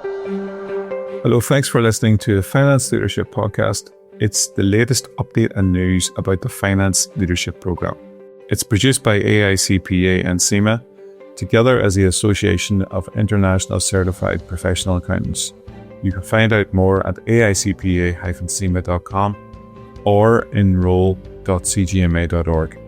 Hello, thanks for listening to the Finance Leadership Podcast. It's the latest update and news about the Finance Leadership Program. It's produced by AICPA and CIMA, together as the Association of International Certified Professional Accountants. You can find out more at aicpa-cima.com or enroll.cgma.org.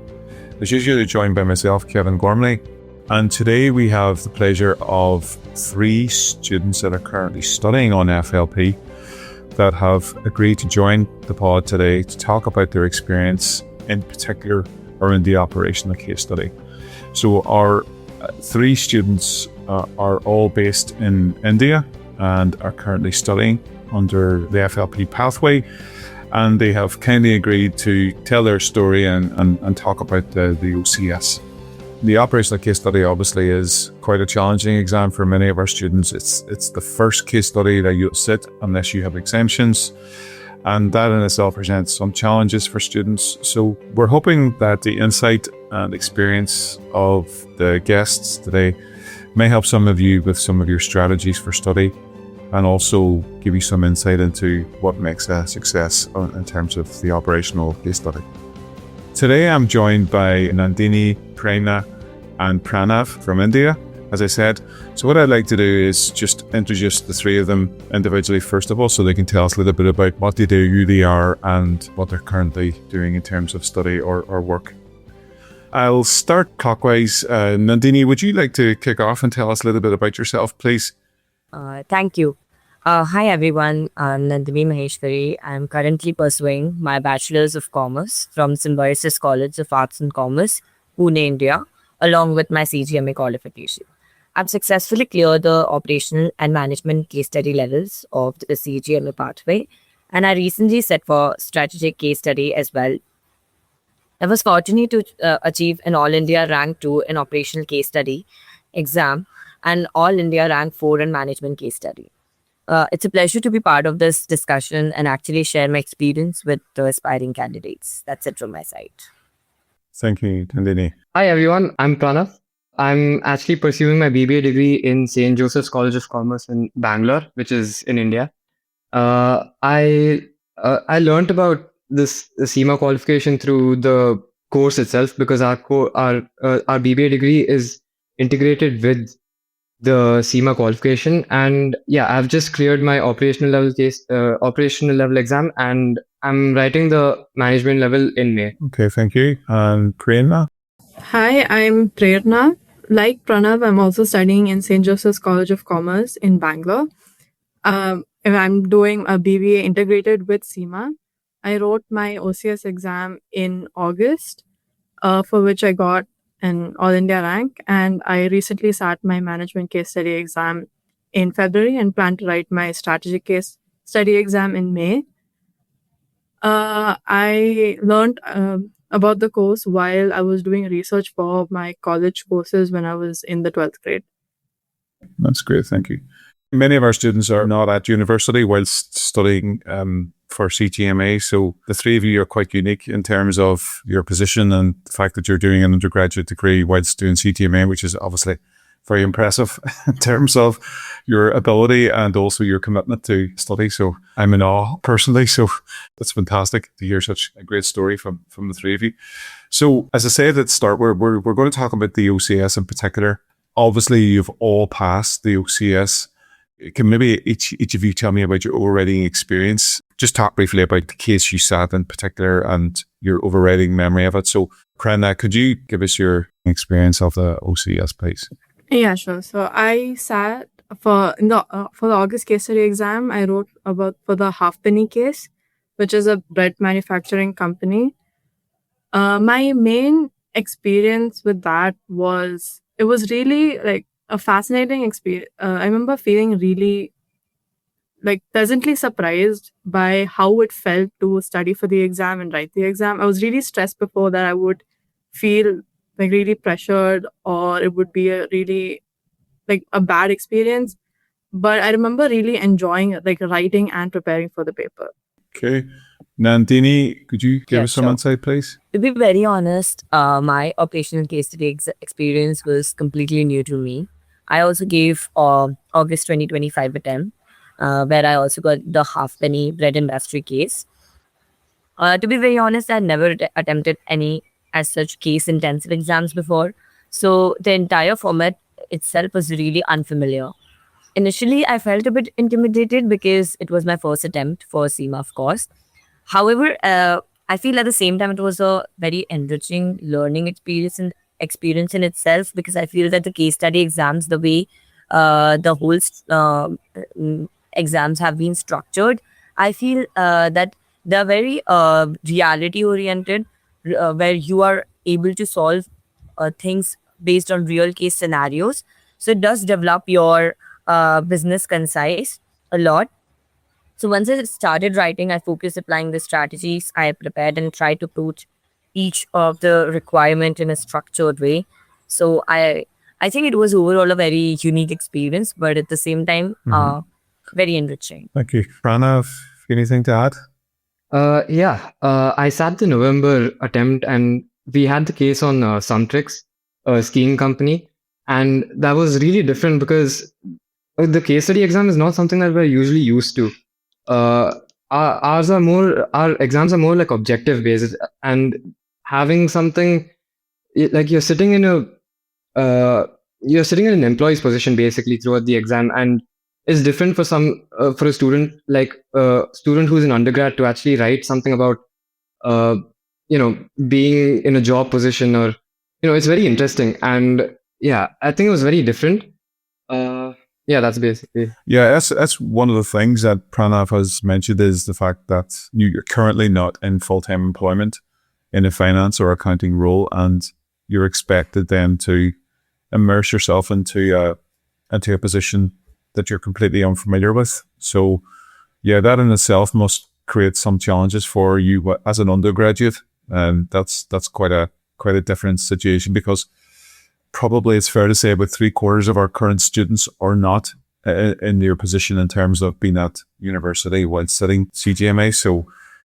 As usual, joined by myself, Kevin Gormley, and today we have the pleasure of 3 students that are currently studying on FLP that have agreed to join the pod today to talk about their experience, in particular around the operational case study. So our 3 students are all based in India and are currently studying under the FLP pathway, and they have kindly agreed to tell their story and talk about the OCS. The operational case study obviously is quite a challenging exam for many of our students. It's the first case study that you'll sit unless you have exemptions, and that in itself presents some challenges for students. So we're hoping that the insight and experience of the guests today may help some of you with some of your strategies for study, and also give you some insight into what makes a success in terms of the operational case study. Today I'm joined by Nandini, Prerana and Pranav from India, as I said. So what I'd like to do is just introduce the 3 of them individually first of all, so they can tell us a little bit about what they do, who they are, and what they're currently doing in terms of study or work. I'll start clockwise. Nandini, would you like to kick off and tell us a little bit about yourself, please? Thank you. Hi everyone, I'm Nandini Maheshwari. I'm currently pursuing my Bachelor's of Commerce from Symbiosis College of Arts and Commerce, Pune, India, along with my CGMA qualification. I've successfully cleared the operational and management case study levels of the CGMA pathway, and I recently set for strategic case study as well. I was fortunate to achieve an All India Rank 2 in operational case study exam and All India Rank 4 in management case study. It's a pleasure to be part of this discussion and actually share my experience with the aspiring candidates. That's it from my side. Thank you, Nandini. Hi everyone, I'm Pranav. I'm actually pursuing my BBA degree in St. Joseph's College of Commerce in Bangalore, which is in India. I learned about this CIMA qualification through the course itself, because our BBA degree is integrated with the CIMA qualification, and yeah, I've just cleared my operational level exam, and I'm writing the management level in May. Okay, thank you. And Prerana? Hi, I'm Prerana. Like Pranav, I'm also studying in St. Joseph's College of Commerce in Bangalore. I'm doing a BBA integrated with CIMA. I wrote my OCS exam in August, for which I got an All India rank, and I recently sat my management case study exam in February and plan to write my strategic case study exam in May. I learned about the course while I was doing research for my college courses when I was in the 12th grade. That's great, thank you. Many of our students are not at university whilst studying for CGMA, so the 3 of you are quite unique in terms of your position and the fact that you're doing an undergraduate degree whilst doing CGMA, which is obviously very impressive in terms of your ability and also your commitment to study. So I'm in awe personally. So that's fantastic to hear such a great story from the 3 of you. So as I said at the start, we're going to talk about the OCS in particular. Obviously, you've all passed the OCS. Can maybe each of you tell me about your overriding experience? Just talk briefly about the case you sat in particular and your overriding memory of it. So Prerana, could you give us your experience of the OCS, please? Yeah, sure. So I sat for the August case study exam. I wrote for the Halfpenny case, which is a bread manufacturing company. My main experience with that was, it was really like a fascinating experience. I remember feeling really pleasantly surprised by how it felt to study for the exam and write the exam. I was really stressed before that I would feel really pressured, or it would be a really a bad experience. But I remember really enjoying writing and preparing for the paper. Okay. Nandini, could you give us some insight, please? To be very honest, my operational case study experience was completely new to me. I also gave August 2025 attempt, where I also got the halfpenny bread industry case. To be very honest, I never attempted any as such case intensive exams before. So the entire format itself was really unfamiliar. Initially, I felt a bit intimidated because it was my first attempt for SEMA, of course. However, I feel at the same time it was a very enriching learning experience in itself, because I feel that the case study exams, the way the whole exams have been structured, I feel that they're very reality oriented, where you are able to solve things based on real case scenarios. So it does develop your business concise a lot. So once I started writing, I focused applying the strategies I prepared and tried to put each of the requirement in a structured way. So I think it was overall a very unique experience, but at the same time, very enriching. Thank you. Pranav, anything to add? I sat the November attempt and we had the case on Sumtrix, a skiing company. And that was really different because the case study exam is not something that we're usually used to. Our exams are more like objective based, and having something like you're sitting in an employee's position basically throughout the exam, and it's different for for a student, like a student who's an undergrad, to actually write something about uh, being in a job position, or it's very interesting. And yeah, I think it was very different. That's basically. Yeah, that's one of the things that Pranav has mentioned, is the fact that you're currently not in full-time employment in a finance or accounting role, and you're expected then to immerse yourself into a position that you're completely unfamiliar with. So yeah, that in itself must create some challenges for you as an undergraduate, and that's quite a different situation, because probably it's fair to say about 3/4 of our current students are not in their position in terms of being at university while studying CGMA. So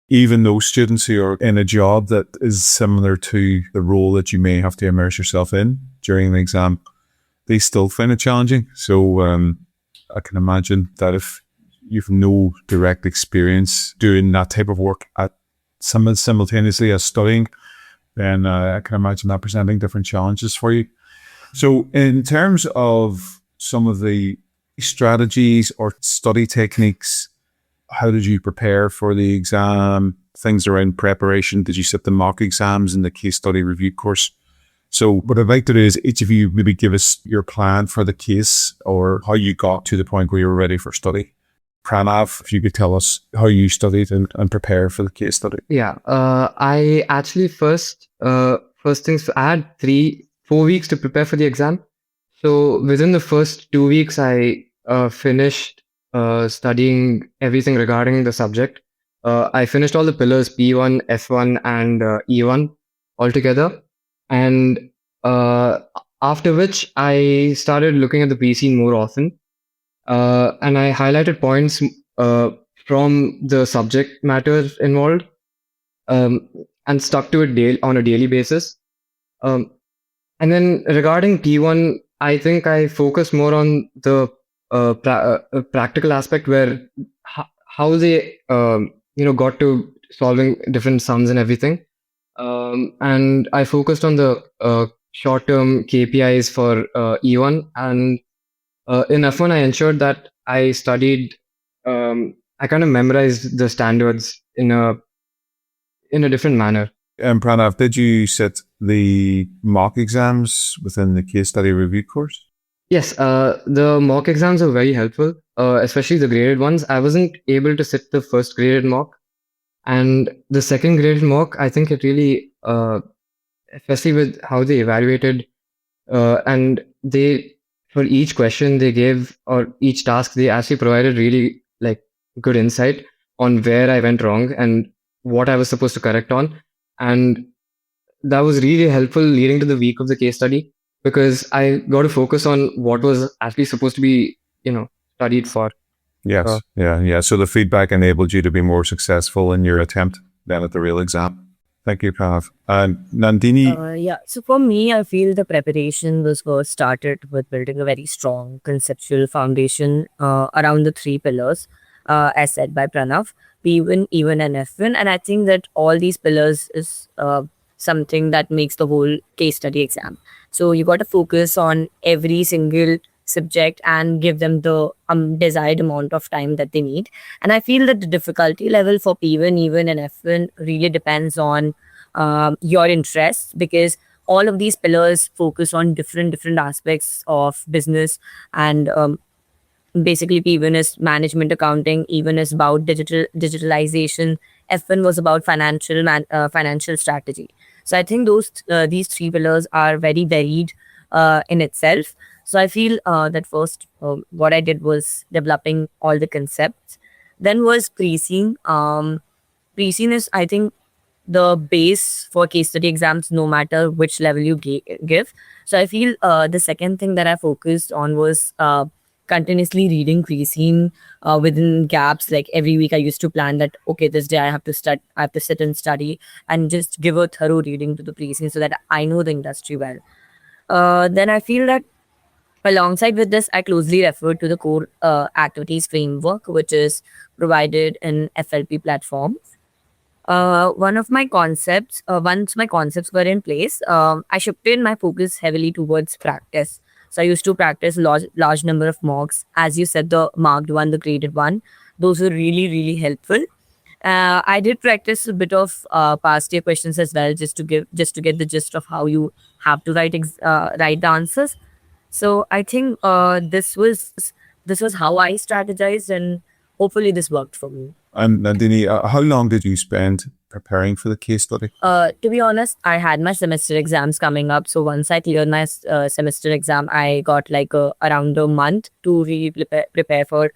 even those students who are in a job that is similar to the role that you may have to immerse yourself in during the exam, they still find it challenging. So I can imagine that if you've no direct experience doing that type of work at simultaneously as studying, then I can imagine that presenting different challenges for you. So in terms of some of the strategies or study techniques, how did you prepare for the exam? Things around preparation? Did you sit the mock exams and the case study review course? So what I'd like to do is each of you maybe give us your plan for the case, or how you got to the point where you were ready for study. Pranav, if you could tell us how you studied and prepared for the case study. Yeah, I actually first things, I had 4 weeks to prepare for the exam. So within the first 2 weeks, I finished studying everything regarding the subject. I finished all the pillars P1, F1, and E1 altogether. And after which, I started looking at the pre-scene more often. And I highlighted points from the subject matter involved, and stuck to it on a daily basis. And then regarding P1, I think I focused more on the practical aspect, where how they got to solving different sums and everything. And I focused on the short-term KPIs for E1, and in F1 I ensured that I studied. I kind of memorized the standards in a different manner. And Pranav, did you sit the mock exams within the case study review course? Yes, the mock exams are very helpful, especially the graded ones. I wasn't able to sit the first graded mock, and the second graded mock, I think it really, especially with how they evaluated, and for each question they gave, or each task, they actually provided really like good insight on where I went wrong and what I was supposed to correct on. And that was really helpful leading to the week of the case study, because I got to focus on what was actually supposed to be, studied for. Yes. Yeah. So the feedback enabled you to be more successful in your attempt than at the real exam. Thank you, Pranav. And Nandini, Yeah, so for me, I feel the preparation was first started with building a very strong conceptual foundation around the three pillars, as said by Pranav, P1, E1, and F1. And I think that all these pillars is something that makes the whole case study exam. So you got to focus on every single subject and give them the desired amount of time that they need. And I feel that the difficulty level for P1, E1, and F1 really depends on your interests, because all of these pillars focus on different aspects of business. And basically, P1 is management accounting, E1 is about digitalization, F1 was about financial strategy. So I think these three pillars are very varied in itself. So I feel that first, what I did was developing all the concepts. Then was pre-scene. Pre-scene is, I think, the base for case study exams, no matter which level you give. So I feel the second thing that I focused on was continuously reading pre-scene within gaps. Like every week, I used to plan that, okay, this day I have to sit and study and just give a thorough reading to the pre-scene so that I know the industry well. Then I feel that alongside with this, I closely refer to the core activities framework, which is provided in FLP platform. Once my concepts were in place, I shifted my focus heavily towards practice. So I used to practice large number of mocks. As you said, the marked one, the graded one, those were really helpful. I did practice a bit of past year questions as well, just to get the gist of how you have to write the answers. So I think this was how I strategized, and hopefully this worked for me. and Nandini, how long did you spend preparing for the case study? To be honest, I had my semester exams coming up. So once I cleared my semester exam, I got like around a month to really prepare for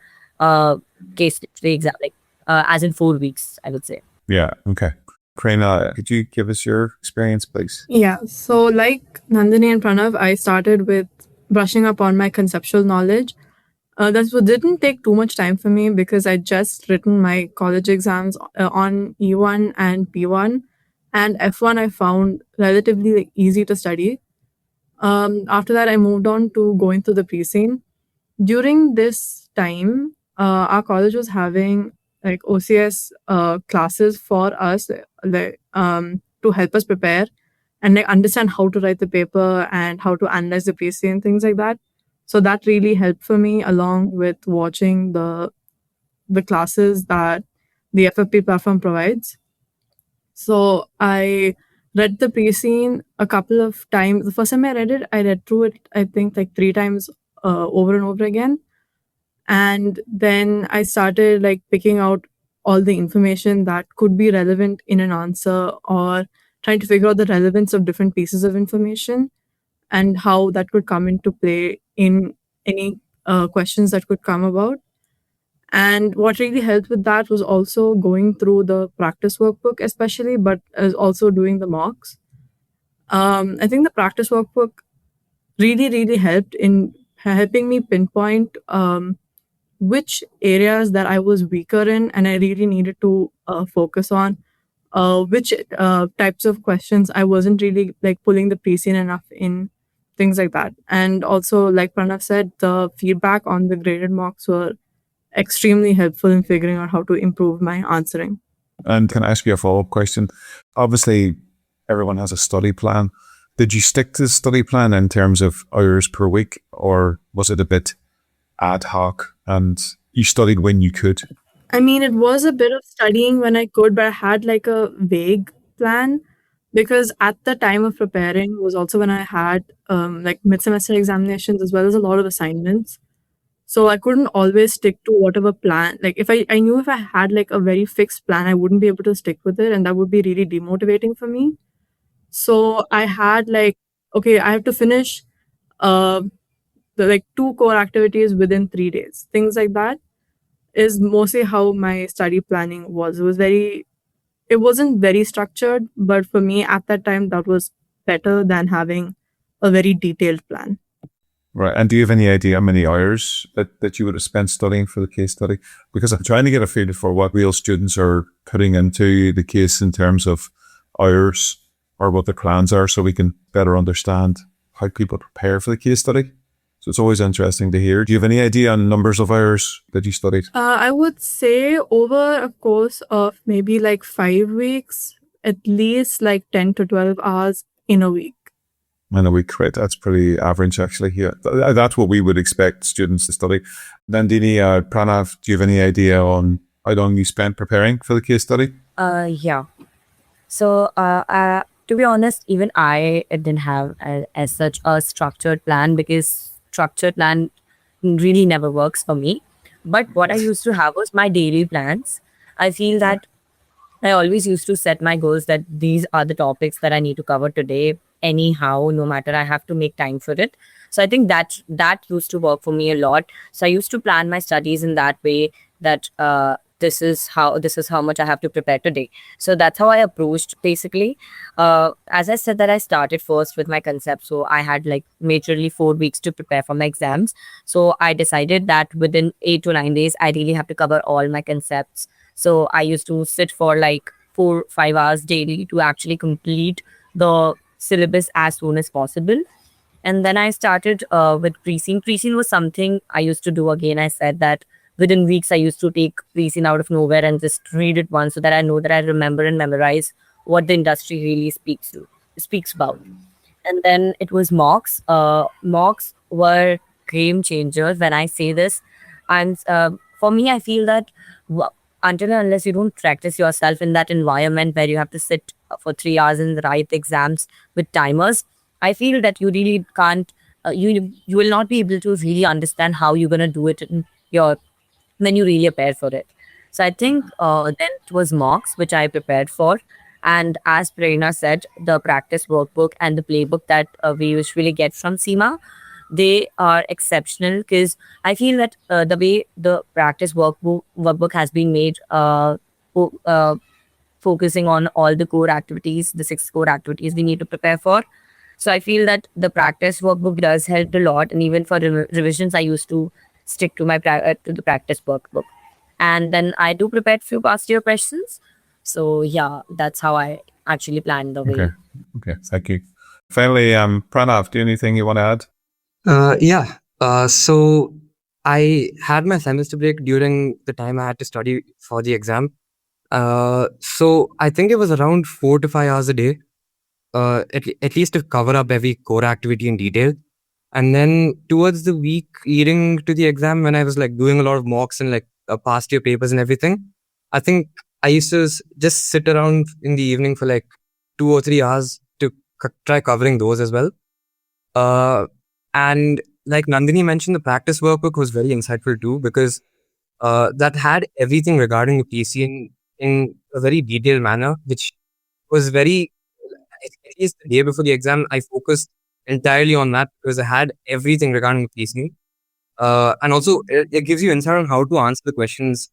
case study exam, like as in 4 weeks, I would say. Yeah, okay. Prerana, could you give us your experience, please? Yeah, so like Nandini and Pranav, I started with brushing up on my conceptual knowledge. That didn't take too much time for me because I just written my college exams on E1 and P1, and F1 I found relatively easy to study. After that, I moved on to going through the pre-scene. During this time, our college was having like OCS classes for us, to help us prepare and like understand how to write the paper and how to analyze the pre-scene, things like that. So that really helped for me, along with watching the classes that the FFP platform provides. So I read the pre-scene a couple of times. The first time I read through it, I think like 3 times over and over again. And then I started like picking out all the information that could be relevant in an answer, or trying to figure out the relevance of different pieces of information and how that could come into play in any questions that could come about. And what really helped with that was also going through the practice workbook, especially, but also doing the mocks. I think the practice workbook really helped in helping me pinpoint which areas that I was weaker in and I really needed to focus on, which types of questions I wasn't really like pulling the pre-scene enough in, things like that. And also, like Pranav said, the feedback on the graded mocks were extremely helpful in figuring out how to improve my answering. And can I ask you a follow-up question? Obviously, everyone has a study plan. Did you stick to the study plan in terms of hours per week, or was it a bit ad hoc and you studied when you could? I mean, it was a bit of studying when I could, but I had like a vague plan, because at the time of preparing was also when I had like mid-semester examinations as well as a lot of assignments. So I couldn't always stick to whatever plan. Like if I knew if I had like a very fixed plan, I wouldn't be able to stick with it, and that would be really demotivating for me. So I had like, okay, I have to finish the like 2 core activities within 3 days. Things like that is mostly how my study planning was. It wasn't very structured, but for me at that time that was better than having a very detailed plan. Right. And do you have any idea how many hours that you would have spent studying for the case study? Because I'm trying to get a feel for what real students are putting into the case in terms of hours or what the plans are so we can better understand how people prepare for the case study. So it's always interesting to hear. Do you have any idea on numbers of hours that you studied? I would say over a course of maybe like 5 weeks, at least like 10 to 12 hours in a week. In a week, right? That's pretty average, actually. Yeah, that's what we would expect students to study. Nandini, Pranav, do you have any idea on how long you spent preparing for the case study? Yeah. So, to be honest, even I didn't have as such a structured plan, because structured plan really never works for me. But what I used to have was my daily plans. I feel that I always used to set my goals that these are the topics that I need to cover today. Anyhow, no matter, I have to make time for it. So I think that used to work for me a lot. So I used to plan my studies in that way, that this is how much I have to prepare today. So that's how I approached, basically. As I said, that I started first with my concept, so I had like majorly 4 weeks to prepare for my exams. So I decided that within 8 to 9 days, I really have to cover all my concepts. So I used to sit for like 4-5 hours daily to actually complete the syllabus as soon as possible. And then I started with pre-scene. Pre-scene was something I used to do again. I said that within weeks I used to take pre-scene out of nowhere and just read it once, so that I know that I remember and memorize what the industry really speaks about. And then it was mocks. Mocks were game changers when I say this. And for me, I feel that until and unless you don't practice yourself in that environment where you have to sit for 3 hours and write exams with timers, I feel that you really can't. You will not be able to really understand how you're gonna do it in your when you really prepare for it. So I think then it was mocks which I prepared for. And as Prerana said, the practice workbook and the playbook that we usually get from SEMA, they are exceptional, because I feel that the way the practice workbook has been made, fo- uh, focusing on all the core activities, the 6 core activities we need to prepare for. So I feel that the practice workbook does help a lot, and even for revisions, I used to stick to to the practice workbook, and then I do prepare few past year questions. So yeah, that's how I actually planned the way. Okay, thank you. Finally, Pranav, do you have anything you want to add? Yeah. So I had my semester break during the time I had to study for the exam. So I think it was around 4 to 5 hours a day, at least to cover up every core activity in detail. And then towards the week leading to the exam, when I was like doing a lot of mocks and like past year papers and everything, I think I used to just sit around in the evening for like 2 or 3 hours to try covering those as well. And like Nandini mentioned, the practice workbook was very insightful too, because that had everything regarding the PC in a very detailed manner, which was very, at least the day before the exam, I focused entirely on that because I had everything regarding the PC. And also, it gives you insight on how to answer the questions,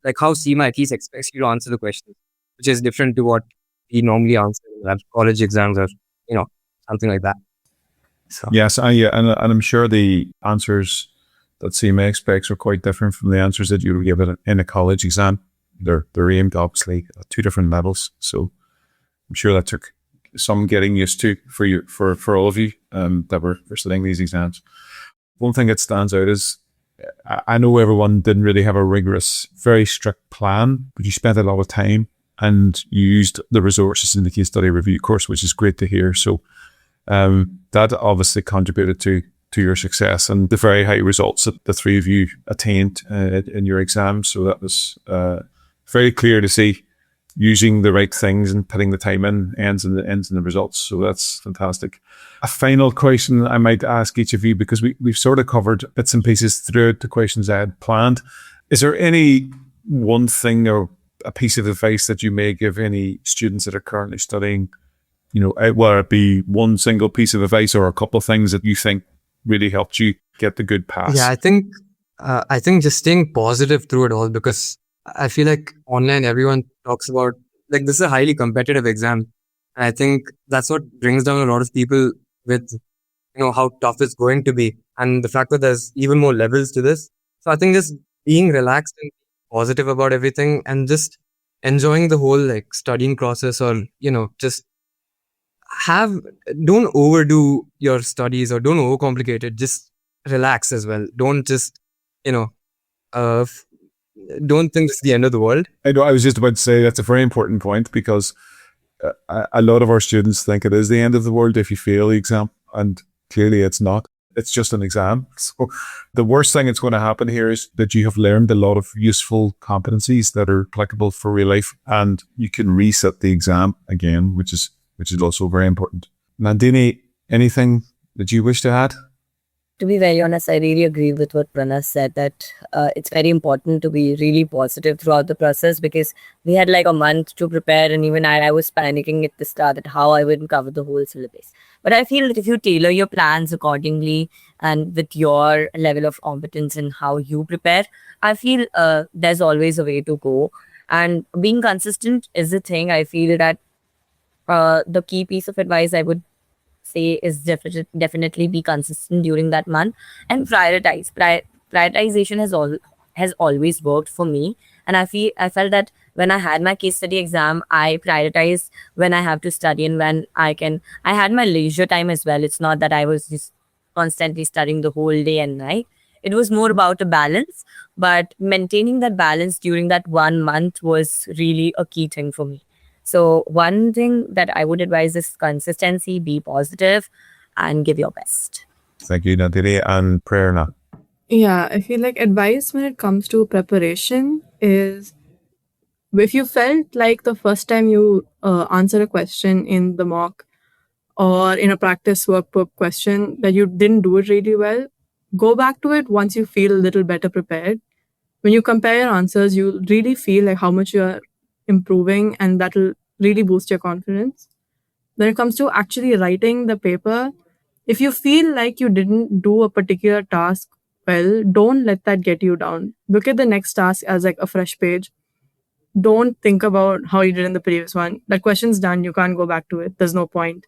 like how SEMA at least expects you to answer the questions, which is different to what we normally answer in college exams or, something like that. So. Yes, and I'm sure the answers that CMA expects are quite different from the answers that you would give in a college exam. They're aimed obviously at two different levels, so I'm sure that took some getting used to for all of you that were studying these exams. One thing that stands out is I know everyone didn't really have a rigorous, very strict plan, but you spent a lot of time and you used the resources in the case study review course, which is great to hear. So that obviously contributed to your success and the very high results that the three of you attained in your exams. So that was very clear to see. Using the right things and putting the time in ends in the results. So that's fantastic. A final question I might ask each of you, because we've sort of covered bits and pieces throughout the questions I had planned. Is there any one thing or a piece of advice that you may give any students that are currently studying, whether it be one single piece of advice or a couple of things that you think really helped you get the good pass? Yeah, I think just staying positive through it all, because I feel like online everyone talks about like this is a highly competitive exam. And I think that's what brings down a lot of people with how tough it's going to be, and the fact that there's even more levels to this. So I think just being relaxed and positive about everything, and just enjoying the whole like studying process, or just don't overdo your studies or don't overcomplicate it. Just relax as well. Don't just don't think it's the end of the world. I know. I was just about to say that's a very important point, because a lot of our students think it is the end of the world if you fail the exam, and clearly it's not. It's just an exam. So the worst thing that's going to happen here is that you have learned a lot of useful competencies that are applicable for real life, and you can reset the exam again, which is also very important. Nandini, anything that you wish to add? To be very honest, I really agree with what Pranav said, that it's very important to be really positive throughout the process, because we had like a month to prepare, and even I was panicking at the start at how I would cover the whole syllabus. But I feel that if you tailor your plans accordingly and with your level of competence in how you prepare, I feel there's always a way to go. And being consistent is the thing. I feel that the key piece of advice I would say is definitely be consistent during that month and prioritize. Prioritization has always worked for me, and I felt that when I had my case study exam, I prioritized when I have to study and when I had my leisure time as well. It's not that I was just constantly studying the whole day and night. It was more about a balance, but maintaining that balance during that 1 month was really a key thing for me. So one thing that I would advise is consistency, be positive, and give your best. Thank you, Nandini. And Prerana. Yeah, I feel like advice when it comes to preparation is, if you felt like the first time you answer a question in the mock or in a practice workbook question that you didn't do it really well, go back to it once you feel a little better prepared. When you compare your answers, you really feel like how much you're improving, and that'll really boost your confidence. When it comes to actually writing the paper, if you feel like you didn't do a particular task well, don't let that get you down. Look at the next task as like a fresh page. Don't think about how you did in the previous one. That question's done. You can't go back to it. There's no point.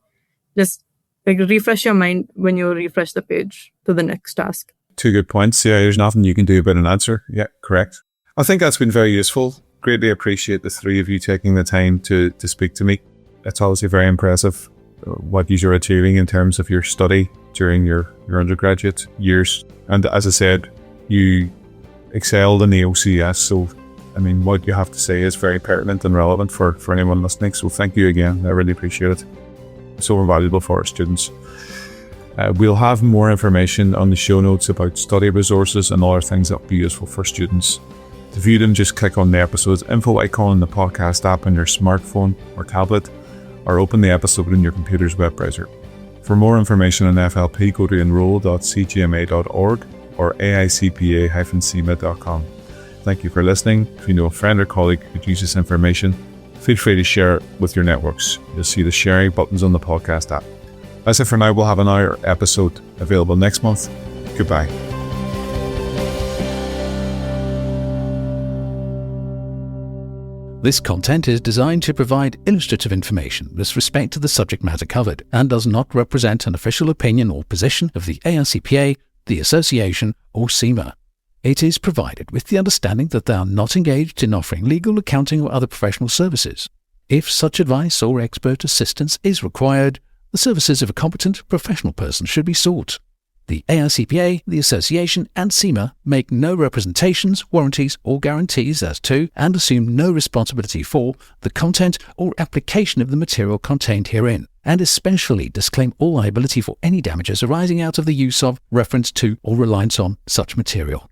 Just like refresh your mind when you refresh the page to the next task. 2 good points. Yeah, there's nothing you can do about an answer. Yeah, correct. I think that's been very useful. Greatly appreciate the 3 of you taking the time to speak to me. It's obviously very impressive what you're achieving in terms of your study during your undergraduate years. And as I said, you excelled in the OCS. So, I mean, what you have to say is very pertinent and relevant for anyone listening. So thank you again. I really appreciate it. It's so valuable for our students. We'll have more information on the show notes about study resources and other things that will be useful for students. To view them, just click on the episode's info icon in the podcast app on your smartphone or tablet, or open the episode in your computer's web browser. For more information on FLP, go to enroll.cgma.org or aicpa-cema.com. Thank you for listening. If you know a friend or colleague who could use this information, feel free to share it with your networks. You'll see the sharing buttons on the podcast app. That's it for now. We'll have another episode available next month. Goodbye. This content is designed to provide illustrative information with respect to the subject matter covered and does not represent an official opinion or position of the AICPA, the Association, or CIMA. It is provided with the understanding that they are not engaged in offering legal, accounting, or other professional services. If such advice or expert assistance is required, the services of a competent professional person should be sought. The AICPA, the Association, and CIMA make no representations, warranties, or guarantees as to, and assume no responsibility for, the content or application of the material contained herein, and especially disclaim all liability for any damages arising out of the use of, reference to, or reliance on such material.